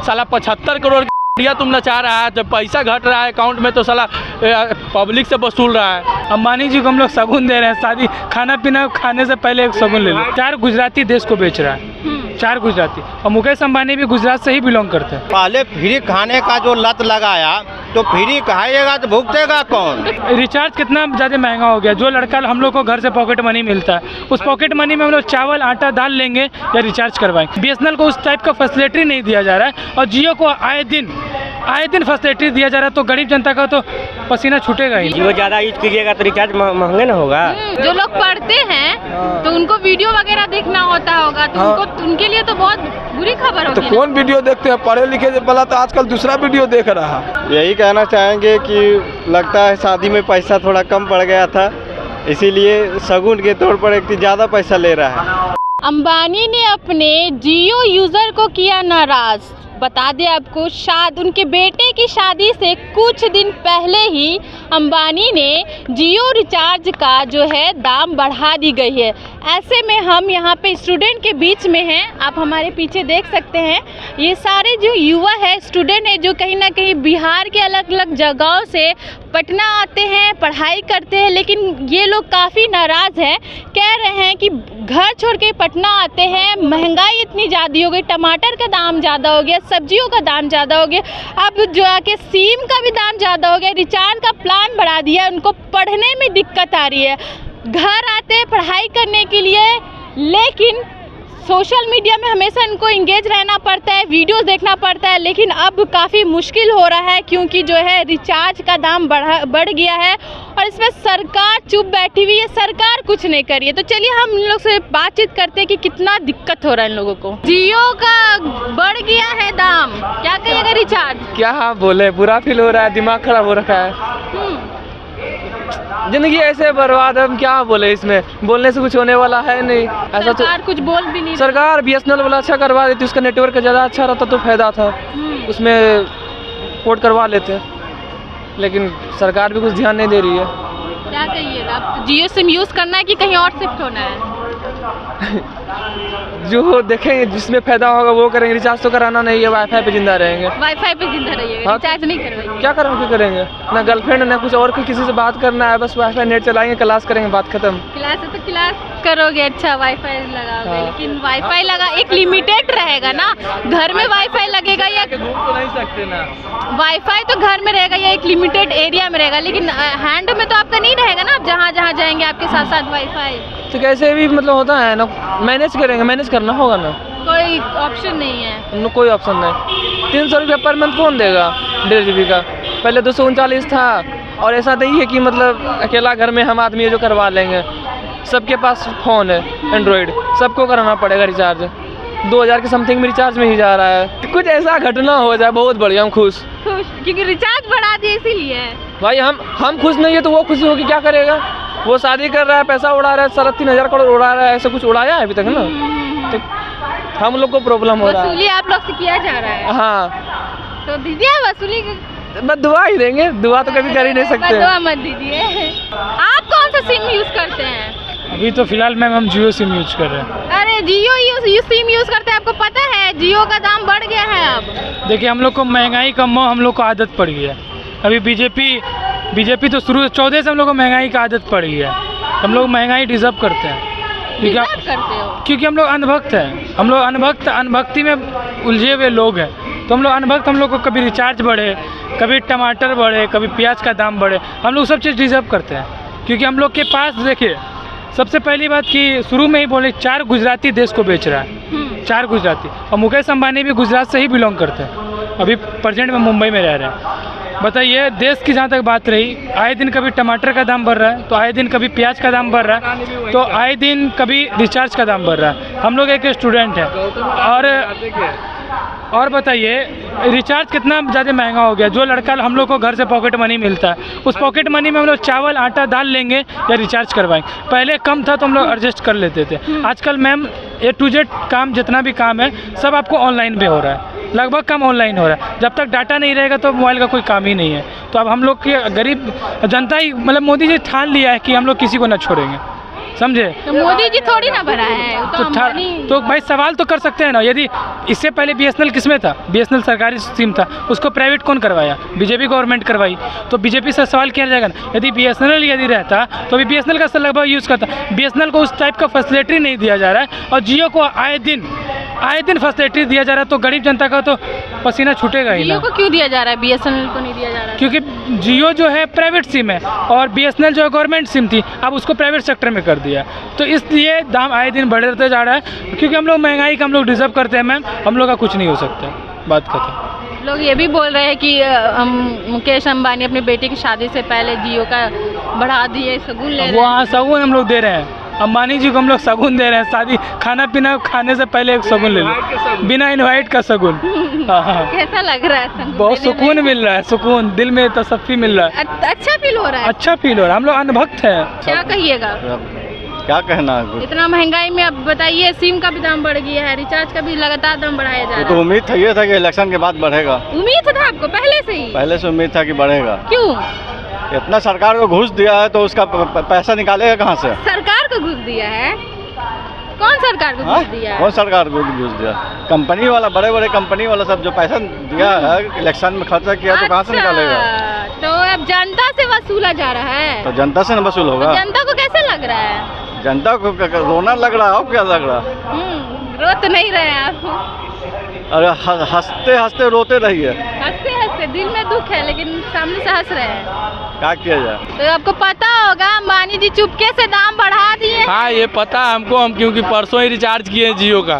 साला 75 करोड़ दिया तुम नचा रहा है, जब पैसा घट रहा है अकाउंट में तो साला पब्लिक से वसूल रहा है। अंबानी जी को हम लोग शगुन दे रहे हैं, शादी खाना पीना खाने से पहले एक शगुन ले लो। 4 गुजराती देश को बेच रहा है, 4 गुजराती, और मुकेश अंबानी भी गुजरात से ही बिलोंग करते हैं। पहले फ्री खाने का जो लत लगाया तो फ्री खाएगा तो भुगतेगा कौन? रिचार्ज कितना ज़्यादा महंगा हो गया। जो लड़का हम लोग को घर से पॉकेट मनी मिलता है, उस पॉकेट मनी में हम लोग चावल आटा दाल लेंगे या रिचार्ज करवाएं। BSNL को उस टाइप का फैसिलिटी नहीं दिया जा रहा है, और जियो को आए दिन फैसिलिटी दिया जा रहा है, तो गरीब जनता का तो पसीना छूटेगा ही। जियो ज़्यादा यूज कीजिएगा तो रिचार्ज महंगे ना होगा। जो लोग पढ़ते हैं तो उनको वीडियो वगैरह देखना होता होगा, तो उनको उनके लिए तो बहुत बुरी खबर होगी। तो कौन वीडियो देखते हैं? पढ़े लिखे वाला तो आजकल दूसरा वीडियो देख रहा। यही कहना चाहेंगे कि लगता है शादी में पैसा थोड़ा कम पड़ गया था, इसीलिए शगुन के तौर पर एक ज़्यादा पैसा ले रहा है। अंबानी ने अपने जियो यूजर को किया नाराज। बता दें आपको, उनके बेटे की शादी से कुछ दिन पहले ही अंबानी ने जियो रिचार्ज का जो है दाम बढ़ा दी गई है। ऐसे में हम यहाँ पे स्टूडेंट के बीच में हैं, आप हमारे पीछे देख सकते हैं। ये सारे जो युवा है, स्टूडेंट है, जो कहीं ना कहीं बिहार के अलग अलग जगहों से पटना आते हैं, पढ़ाई करते हैं, लेकिन ये लोग काफ़ी नाराज़ हैं। कह रहे हैं कि घर छोड़ के पटना आते हैं, महंगाई इतनी ज़्यादा हो गई, टमाटर का दाम ज़्यादा हो गया, सब्जियों का दाम ज़्यादा हो गया, अब जो आके सिम का भी दाम ज़्यादा हो गया, रिचार्ज का प्लान बढ़ा दिया, उनको पढ़ने में दिक्कत आ रही है। घर आते हैं पढ़ाई करने के लिए, लेकिन सोशल मीडिया में हमेशा इनको इंगेज रहना पड़ता है, वीडियोस देखना पड़ता है, लेकिन अब काफ़ी मुश्किल हो रहा है, क्योंकि जो है रिचार्ज का दाम बढ़ गया है और इसमें सरकार चुप बैठी हुई है, सरकार कुछ नहीं कर रही है। तो चलिए हम इन लोग से बातचीत करते हैं कि कितना दिक्कत हो रहा है इन लोगों को। जियो का बढ़ गया है दाम, क्या कहिएगा रिचार्ज? क्या बोले, बुरा फील हो रहा है, दिमाग खराब हो रखा है। जिंदगी ऐसे बर्बाद है, हम क्या बोले, इसमें बोलने से कुछ होने वाला है नहीं। ऐसा तो सरकार कुछ बोल भी नहीं। सरकार BSNL वाला अच्छा करवा देती, उसका नेटवर्क ज़्यादा अच्छा रहता तो फायदा था, उसमें पोर्ट करवा लेते, लेकिन सरकार भी कुछ ध्यान नहीं दे रही है। क्या कहिएगा, आप जियो सिम यूज़ करना है कि कहीं और शिफ्ट होना है? जो देखेंगे जिसमें फायदा होगा वो करेंगे, रिचार्ज तो कराना नहीं है, वाईफाई पे जिंदा रहेंगे। वाईफाई पे जिंदा रहिएगा, हाँ, रिचार्ज नहीं करवाएंगे? क्या करेंगे? ना गर्लफ्रेंड ना कुछ और, किसी से बात करना है, बस वाईफाई नेट चलाएंगे, क्लास करेंगे, बात खत्म। क्लास है तो क्लास करोगे, अच्छा वाईफाई लगाओगे। हाँ। लेकिन वाईफाई लगा एक लिमिटेड रहेगा ना, घर में वाईफाई लगेगा या घूम तो नहीं सकते ना, वाईफाई तो घर में रहेगा या एक लिमिटेड एरिया में रहेगा, लेकिन हैंड में तो आपका नहीं रहेगा ना, आप जहाँ जहाँ जाएंगे आपके साथ साथ वाईफाई। तो कैसे भी मतलब होता है ना, मैनेज करेंगे, मैनेज करना होगा ना, कोई ऑप्शन नहीं है। कोई ऑप्शन नहीं। 300 रुपये पर मंथ कौन देगा 1.5 GB का? पहले 239 था, और ऐसा नहीं है कि मतलब अकेला घर में हम आदमी जो करवा लेंगे, सबके पास फ़ोन है एंड्रॉयड, सबको कराना पड़ेगा रिचार्ज। 2000 के समथिंग में रिचार्ज में ही जा रहा है। कुछ ऐसा घटना हो जाए बहुत बढ़िया, हम खुश, क्योंकि रिचार्ज बढ़ा दिए इसीलिए। भाई हम खुश नहीं है तो वो खुशी होगी, क्या करेगा? वो शादी कर रहा है, पैसा उड़ा रहा है, 3,500 करोड़ उड़ा रहा है, ऐसा कुछ उड़ाया है अभी तक ना, तो हम लोग को प्रॉब्लम हो रहा है। वसूली आप लोग से किया जा रहा है? हाँ, तो दीजिए वसूली। बस दुआ ही देंगे, दुआ तो कभी कर ही नहीं सकते। दुआ मत दीजिए। आप कौन सा सिम यूज करते हैं? अभी तो फिलहाल मैम हम जियो सिम यूज कर रहे हैं। अरे जियो सिम यूज करते हैं, आपको पता है जियो का दाम बढ़ गया है अब? देखिए, हम लोग को महंगाई कम हो, हम लोग को आदत पड़ गई है। अभी बीजेपी तो शुरू 14 से हम लोग को महंगाई की आदत पड़ गई है। हम लोग महंगाई डिजर्व करते हैं, क्योंकि हम लोग अनभक्त हैं। हम लोग अनभक्ति में उलझे हुए लोग हैं, तो हम लोग अनभक्त, हम लोग को कभी रिचार्ज बढ़े, कभी टमाटर बढ़े, कभी प्याज का दाम बढ़े, हम लोग सब चीज़ डिजर्व करते हैं। क्योंकि हम लोग के पास देखिए, सबसे पहली बात कि शुरू में ही बोले 4 गुजराती देश को बेच रहा है, 4 गुजराती, और मुकेश अंबानी भी गुजरात से ही बिलोंग करते हैं, अभी प्रेजेंट में मुंबई में रह रहे हैं। बताइए, देश की जहाँ तक बात रही, आए दिन कभी टमाटर का दाम बढ़ रहा है, तो आए दिन कभी प्याज का दाम बढ़ रहा है, तो आए दिन कभी रिचार्ज का दाम बढ़ रहा है। हम लोग एक स्टूडेंट हैं, और बताइए रिचार्ज कितना ज़्यादा महंगा हो गया। जो लड़का हम लोग को घर से पॉकेट मनी मिलता है, उस पॉकेट मनी में हम लोग चावल आटा दाल लेंगे या रिचार्ज करवाएंगे। पहले कम था तो हम लोग एडजस्ट कर लेते थे। आजकल मैम A to Z काम, जितना भी काम है सब आपको ऑनलाइन पे हो रहा है, लगभग काम ऑनलाइन हो रहा है। जब तक डाटा नहीं रहेगा तो मोबाइल का कोई काम ही नहीं है। तो अब हम लोग के गरीब जनता ही, मतलब मोदी जी ठान लिया है कि हम लोग किसी को ना छोड़ेंगे। समझे। तो मोदी जी थोड़ी ना बढ़ाए हैं, वो तो अंबानी। तो भाई सवाल तो कर सकते हैं ना, यदि इससे पहले BSNL किसमें था, BSNL सरकारी सिम था, उसको प्राइवेट कौन करवाया, बीजेपी गवर्नमेंट करवाई, तो बीजेपी से सवाल किया जाएगा ना। यदि BSNL यदि रहता तो अभी BSNL का लगभग यूज़ करता, BSNL को उस टाइप का फैसिलिटी नहीं दिया जा रहा है, और जियो को आए दिन फैसिलिटी दिया जा रहा है, तो गरीब जनता का तो पसीना छूटेगा ही जियो ना। को क्यों दिया जा रहा है, BSNL को नहीं दिया जा रहा है? क्योंकि जियो जो है प्राइवेट सिम है और BSNL जो है गवर्नमेंट सिम थी, अब उसको प्राइवेट सेक्टर में कर दिया, तो इसलिए दाम आए दिन बढ़ते जा रहा है। क्योंकि हम लोग महंगाई का हम लोग डिजर्व करते हैं मैम, हम लोग का कुछ नहीं हो सकता, बात खत्म। लोग ये भी बोल रहे हैं कि मुकेश अंबानी अपनी बेटी की शादी से पहले जियो का बढ़ा दिए, शगुन ले रहे हैं। वहाँ शगुन हम लोग दे रहे हैं, अंबानी जी को हम लोग शगुन दे रहे हैं, शादी खाना पीना खाने से पहले एक शगुन ले लो, बिना इनवाइट का शगुन। हाँ, कैसा लग रहा है शगुन बहुत देने सुकून में? मिल रहा है, सुकून दिल में तसफ्फी मिल रहा है, अच्छा फील हो रहा है। अच्छा फील हो रहा है, हम लोग अनभक्त हैं। क्या कहिएगा, क्या कहना है, इतना महंगाई में अब बताइए, सिम का भी दाम बढ़ गया है, रिचार्ज का भी लगातार दाम बढ़ाया जा ये रहा तो है। उम्मीद था, ये था कि इलेक्शन के बाद बढ़ेगा, उम्मीद था आपको पहले से ही? पहले से उम्मीद था कि बढ़ेगा। क्यों? इतना सरकार को घूस दिया है तो उसका पैसा निकालेगा कहाँ से? सरकार को घुस दिया है? कौन सरकार को घुस दिया है? कौन सरकार को घूस दिया? कंपनी वाला, बड़े बड़े कंपनी वाला सब जो पैसा दिया है इलेक्शन में खर्चा किया, तो कहाँ से निकालेगा? तो अब जनता से वसूला जा रहा है, तो जनता से न वसूल होगा। तो जनता को कैसे लग रहा है? जनता को रोना लग रहा है, और क्या लग रहा है? रो तो नहीं रहे आप? अरे हंसते हंसते रोते रहिए, हंसते हंसते दिल में दुख है, लेकिन सामने से हंस रहे हैं। क्या किया जाए? तो आपको पता होगा अंबानी जी चुपके से दाम बढ़ा दिए। हाँ ये पता है हमको, हम क्योंकि परसों ही रिचार्ज किए हैं जियो का।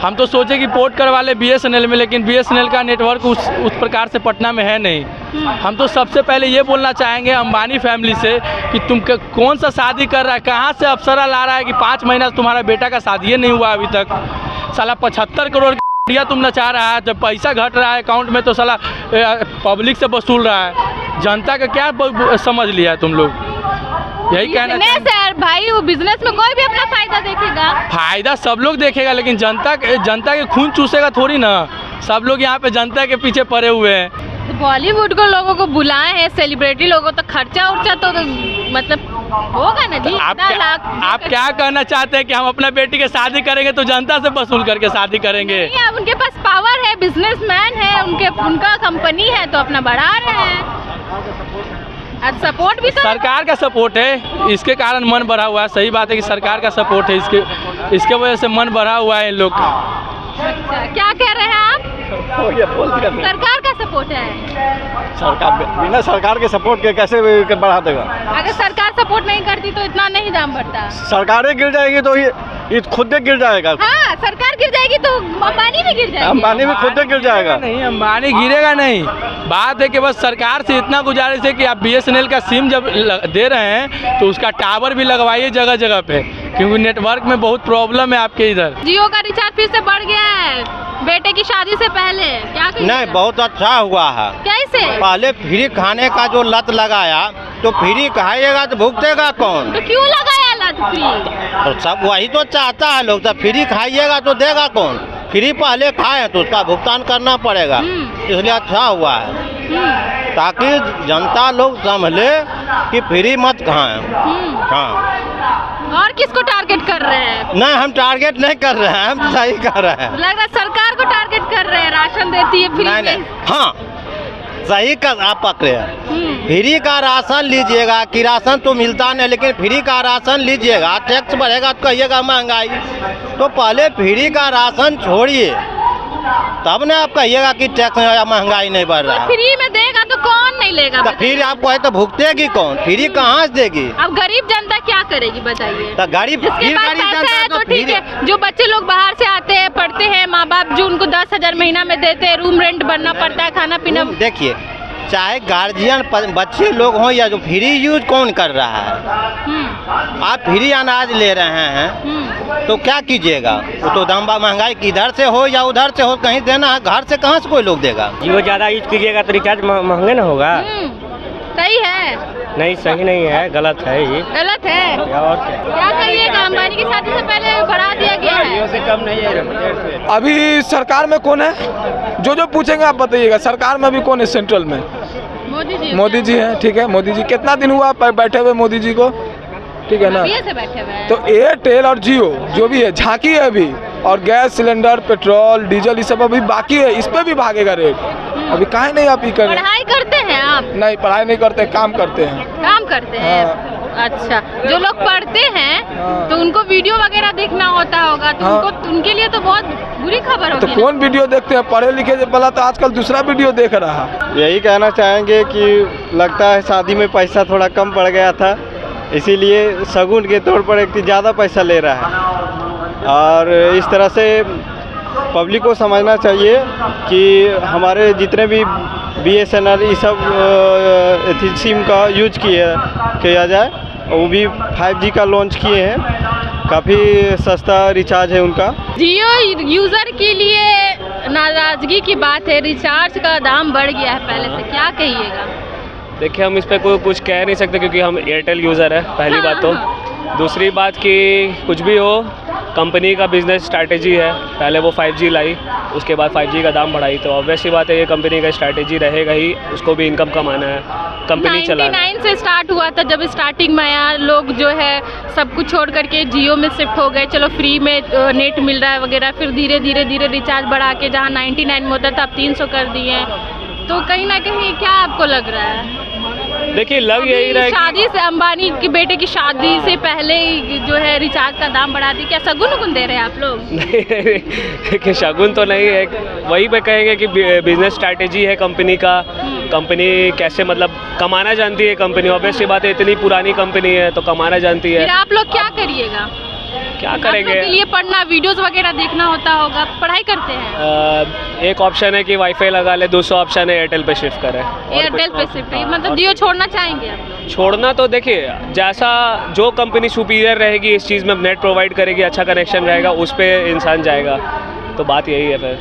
हम तो सोचे कि पोर्ट करवा ले BSNL में, लेकिन BSNL का नेटवर्क उस प्रकार से पटना में है नहीं। हम तो सबसे पहले ये बोलना चाहेंगे अंबानी फैमिली से कि तुम कौन सा शादी कर रहा है, कहाँ से अप्सरा ला रहा है कि 5 महीना तुम्हारा बेटा का शादी नहीं हुआ अभी तक। साला 75 करोड़ दिया तुम नचा रहा है, जब पैसा घट रहा है अकाउंट में तो साला पब्लिक से वसूल रहा है। जनता का क्या समझ लिया है तुम लोग? यही कहना बिजनेस है भाई, वो बिजनेस में कोई भी अपना फायदा देखेगा। फायदा सब लोग देखेगा, लेकिन जनता के खून चूसेगा थोड़ी ना। सब लोग यहाँ पे जनता के पीछे पड़े हुए हैं। तो बॉलीवुड को लोगों को बुलाए हैं, सेलिब्रिटी लोगों तो खर्चा उर्चा तो मतलब होगा ना जी। आप क्या कहना चाहते हैं कि हम अपना बेटी की शादी करेंगे तो जनता से वसूल करके शादी करेंगे? नहीं, अब उनके पास पावर है, बिजनेसमैन है, उनका कंपनी है तो अपना बढ़ा रहे हैं, और सपोर्ट भी तो सरकार का सपोर्ट है, इसके कारण मन बढ़ा हुआ है। सही बात है कि सरकार का सपोर्ट है, इसके वजह से मन बढ़ा हुआ है इन लोग का। अच्छा, क्या कह रहे हैं आप? सरकार का सपोर्ट है? सरकार बिना सरकार के सपोर्ट के कैसे बढ़ा देगा? अगर सरकार सपोर्ट नहीं करती तो इतना नहीं दाम बढ़ता। सरकारें गिर जाएगी तो ये खुद गिर जाएगा। हाँ, सरकार गिर जाएगी तो अंबानी भी गिर जाएगी। अंबानी भी खुद गिर जाएगा। नहीं, अंबानी गिरेगा नहीं। बात है कि बस सरकार से इतना गुजारिश है कि आप BSNL का सिम जब दे रहे हैं तो उसका टावर भी लगवाइए जगह जगह पे, क्योंकि नेटवर्क में बहुत प्रॉब्लम है आपके इधर। जियो का रिचार्ज फिर से बढ़ गया है बेटे की शादी से पहले, क्या कहिएगा? नहीं, बहुत अच्छा हुआ है। कैसे? पहले फ्री खाने का जो लत लगाया, तो फ्री खाएगा तो भुगतेगा कौन? तो क्यों लगाया लत फ्री? तो सब वही तो चाहता है लोग, तो फ्री खाइएगा तो देगा कौन? फ्री पहले खाए तो उसका भुगतान करना पड़ेगा, इसलिए अच्छा हुआ है, ताकि जनता लोग समझे कि फ्री मत खाएं। हाँ, और किसको टारगेट कर रहे हैं? नहीं, हम टारगेट नहीं कर रहे हैं, हम सही कर रहे हैं। लग रहा है सरकार को टारगेट कर रहे हैं, राशन देती है फ्री नहीं में। नहीं, हाँ सही कर आप पकड़े हैं। फ्री का राशन लीजिएगा, कि राशन तो मिलता नहीं, लेकिन फ्री का राशन लीजिएगा, टैक्स बढ़ेगा तो कहिएगा महंगाई। तो पहले फ्री का राशन छोड़िए, तब ना आप कहिएगा कि टैक्स या महंगाई नहीं बढ़ रहा है। फ्री में देगा तो कौन नहीं लेगा? तो फिर आपको है तो भुगतेगी कौन? फ्री कहाँ से देगी? अब गरीब जनता क्या करेगी बताइए? तो गरीब जिसके पास पैसा है तो ठीक है, जो बच्चे लोग बाहर से आते हैं, पढ़ते हैं, माँ बाप जो उनको 10,000 महीना में देते हैं, रूम रेंट भरना पड़ता है, खाना पीना। देखिए, चाहे गार्जियन बच्चे लोग हों या जो फ्री यूज कौन कर रहा है? आप फ्री अनाज ले रहे हैं तो क्या कीजिएगा? वो तो दाम महंगाई किधर से हो या उधर से हो, कहीं देना है, घर से कहाँ से कोई लोग देगा? जियो ज़्यादा यूज कीजिएगा तो रिचार्ज महंगे ना होगा। सही है? नहीं, सही नहीं है, गलत है ये। गलत है? और क्या कहिएगा, अंबानी की शादी से पहले बढ़ा दिया गया है। से कम नहीं है। अभी सरकार में कौन है? जो पूछेंगे आप बताइएगा। सरकार में अभी कौन है? सेंट्रल में मोदी जी। मोदी जी हैं, ठीक है। मोदी जी कितना दिन हुआ बैठे हुए मोदी जी को? ठीक है ना। बीए से बैठे हुए हैं। तो एयरटेल और जियो जो भी है झांकी है अभी, और गैस सिलेंडर, पेट्रोल, डीजल, ये सब अभी बाकी है, इस पे भी भागेगा रेट। अभी काहे नहीं आप ये करें? पढ़ाई करते हैं आप? नहीं, पढ़ाई नहीं करते, काम करते हैं। काम करते हैं। हाँ। अच्छा, जो लोग पढ़ते हैं हाँ। तो उनको वीडियो वगैरह देखना होता होगा, तो हाँ। उनके लिए तो बहुत बुरी खबर तो होगी। कौन वीडियो देखते हैं? पढ़े लिखे वाला तो आजकल दूसरा वीडियो देख रहा है। यही कहना चाहेंगे कि लगता है शादी में पैसा थोड़ा कम पड़ गया था, इसीलिए शगुन के तौर पर एक ज़्यादा पैसा ले रहा है। और इस तरह से पब्लिक को समझना चाहिए कि हमारे जितने भी BSNL ये सब सिम का यूज किया जाए, वो भी 5G का लॉन्च किए हैं, काफ़ी सस्ता रिचार्ज है उनका। जियो यूज़र के लिए नाराज़गी की बात है, रिचार्ज का दाम बढ़ गया है पहले से, क्या कहिएगा? देखिए, हम इस पे कोई कुछ कह नहीं सकते क्योंकि हम एयरटेल यूज़र है, पहली बात तो। दूसरी बात कि कुछ भी हो, कंपनी का बिजनेस स्ट्रैटेजी है, पहले वो 5G लाई, उसके बाद 5G का दाम बढ़ाई, तो ऑब्वियस सी बात है ये कंपनी का स्ट्रैटेजी रहेगा ही, उसको भी इनकम कमाना है, कंपनी चलाना है। 99 से स्टार्ट हुआ था, जब स्टार्टिंग में आया, लोग जो है सब कुछ छोड़ करके जियो में शिफ्ट हो गए, चलो फ्री में नेट मिल रहा है वगैरह, फिर धीरे धीरे रिचार्ज बढ़ा के जहाँ 99 में होता था अब 300 कर दिए हैं। तो कहीं ना कहीं क्या आपको लग रहा है? देखिए, लग यही रहा है कि शादी से, अंबानी के बेटे की शादी से पहले ही जो है रिचार्ज का दाम बढ़ा दी, क्या शगुन दे रहे हैं आप लोग? नहीं, कि शगुन तो नहीं है, वही पे कहेंगे कि बिजनेस स्ट्रैटेजी है कंपनी का, कंपनी कैसे मतलब कमाना जानती है कंपनी, ऑब्वियस सी बात है, इतनी पुरानी कंपनी है तो कमाना जानती है। फिर आप लोग क्या करिएगा? क्या आप लोग करेंगे? के लिए पढ़ना, वीडियोस वगैरह देखना होता होगा, पढ़ाई करते हैं? एक ऑप्शन है कि वाईफाई लगा ले, दूसरा ऑप्शन है एयरटेल पे शिफ्ट करें। एयरटेल पे शिफ्ट, मतलब जियो छोड़ना चाहेंगे आप लोग? छोड़ना तो देखिए, जैसा जो कंपनी सुपीरियर रहेगी इस चीज़ में, नेट प्रोवाइड करेगी, अच्छा कनेक्शन रहेगा, उस पर इंसान जाएगा, तो बात यही है फिर।